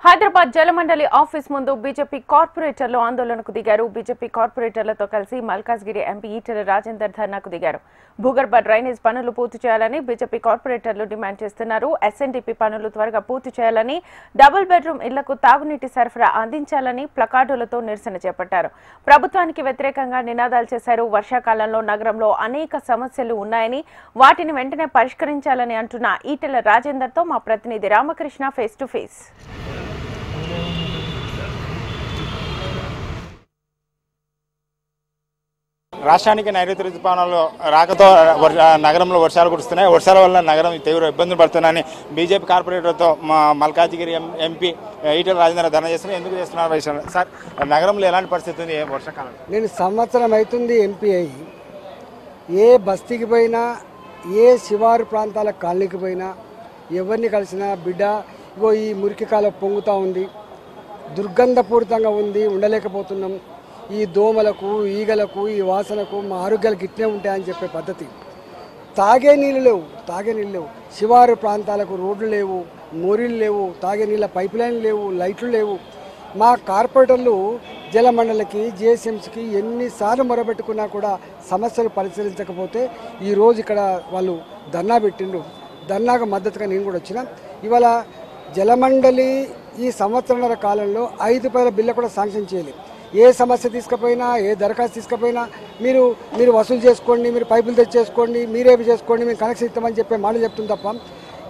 హైదరాబాద్ జలమండలి office ముందు BJP కార్పొరేటర్లు ఆందోళనకు దిగారు. బీజేపీ కార్పొరేటర్లతో కలిసి మల్కాజ్గిరి ఎంపీ ఈటెల రాజేందర్ ధర్నాకు దిగారు. భూగర్భ డ్రైనేజ్ పనులు పూర్తి చేయాలని బీజేపీ కార్పొరేటర్లు డిమాండ్ చేస్తున్నారు. ఎస్ఎన్డీపీ పనులు త్వరగా పూర్తి చేయాలని, డబుల్ బెడ్రూమ్ ఇళ్లకు తాగునీటి సరఫరా అందించాలని ప్లకార్డులతో నిరసన చేపట్టారు. ప్రభుత్వానికి వ్యతిరేకంగా నినాదాలు చేశారు. వర్షాకాలంలో నగరంలో అనేక సమస్యలు ఉన్నాయని, వాటిని వెంటనే పరిష్కరించాలని అంటున్న ఈటెల రాజేందర్తో మా ప్రతినిధి రామకృష్ణ ఫేస్ టు ఫేస్. రాష్ట్రానికి నైరుతి రుతుపవనాలు రాకతో నగరంలో వర్షాలు కురుస్తున్నాయి. వర్షాల వల్ల నగరం తీవ్ర ఇబ్బందులు పడుతున్నాయని బీజేపీ కార్పొరేటర్తో మల్కాజ్గిరి ఎంపీ ఈటెల రాజేందర్ ధర్నా చేస్తున్నారు. ఎందుకు చేస్తున్నారు సార్? నగరంలో ఎలాంటి పరిస్థితి ఉంది వర్షాకాలం? నేను సంవత్సరం అవుతుంది ఎంపీ అయ్యి. ఏ బస్తీకి పోయినా, ఏ శివారు ప్రాంతాల కాలనీకి పోయినా, ఎవరిని కలిసినా బిడ్డ ఇగో ఈ మురికి కాలం పొంగుతూ ఉంది, దుర్గంధపూరితంగా ఉంది, ఉండలేకపోతున్నాం, ఈ దోమలకు, ఈగలకు, ఈ వాసనకు మా ఆరోగ్యాలు గిట్నే ఉంటాయని చెప్పే పద్ధతి. తాగే నీళ్ళు లేవు. శివారు ప్రాంతాలకు రోడ్లు లేవు, మోరీలు లేవు, తాగే నీళ్ళ పైప్ లైన్లు లేవు, లైట్లు లేవు. మా కార్పొరేటర్లు జలమండలికి, జిహెచ్ఎంసీకి ఎన్నిసార్లు మొరబెట్టుకున్నా కూడా సమస్యలు పరిశీలించకపోతే ఈరోజు ఇక్కడ వాళ్ళు ధర్నా పెట్టిండ్రు. ధర్నాకు మద్దతుగా నేను కూడా వచ్చిన. ఇవాళ జలమండలి ఈ సంవత్సరాల కాలంలో 5 రూపాయల బిల్లు కూడా శాంక్షన్ చేయాలి. ఏ సమస్య తీసుకుపోయినా, ఏ దరఖాస్తు తీసుకుపోయినా మీరు వసూలు చేసుకోండి, మీరు పైపులు తెచ్చేసుకోండి, మీరేవి చేసుకోండి, మేము కనెక్షన్ ఇస్తామని చెప్పే మాటలు చెప్తుంది తప్ప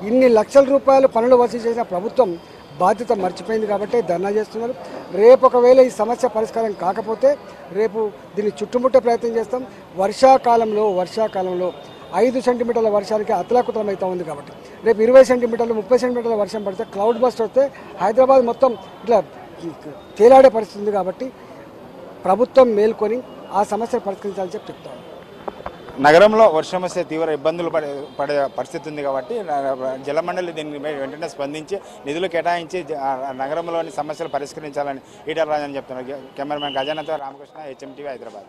ఇన్ని లక్షల రూపాయలు పనులు వసూలు చేసిన ప్రభుత్వం బాధ్యత మర్చిపోయింది కాబట్టి ధర్నా చేస్తున్నారు. రేపు ఒకవేళ ఈ సమస్య పరిష్కారం కాకపోతే రేపు దీన్ని చుట్టుముట్టే ప్రయత్నం చేస్తాం. వర్షాకాలంలో 5 సెంటీమీటర్ల వర్షానికి అతలాకుతలం అవుతూ ఉంది కాబట్టి రేపు 20 సెంటీమీటర్లు 30 సెంటీమీటర్ల వర్షం పడితే క్లౌడ్ బస్ట్ వస్తే హైదరాబాద్ మొత్తం ఇట్లా తేలాడే పరిస్థితి ఉంది. కాబట్టి ప్రభుత్వం మేల్కొని ఆ సమస్యను పరిష్కరించాలని చెప్తాను. నగరంలో వర్షం వస్తే తీవ్ర ఇబ్బందులు పడే పరిస్థితి ఉంది కాబట్టి జలమండలి దీన్ని వెంటనే స్పందించి నిధులు కేటాయించి నగరంలోని సమస్యలు పరిష్కరించాలని ఈటెల రాజేందర్ చెప్తున్నారు. కెమెరామెన్ గజానతో రామకృష్ణ, హెచ్ఎం టీవీ, హైదరాబాద్.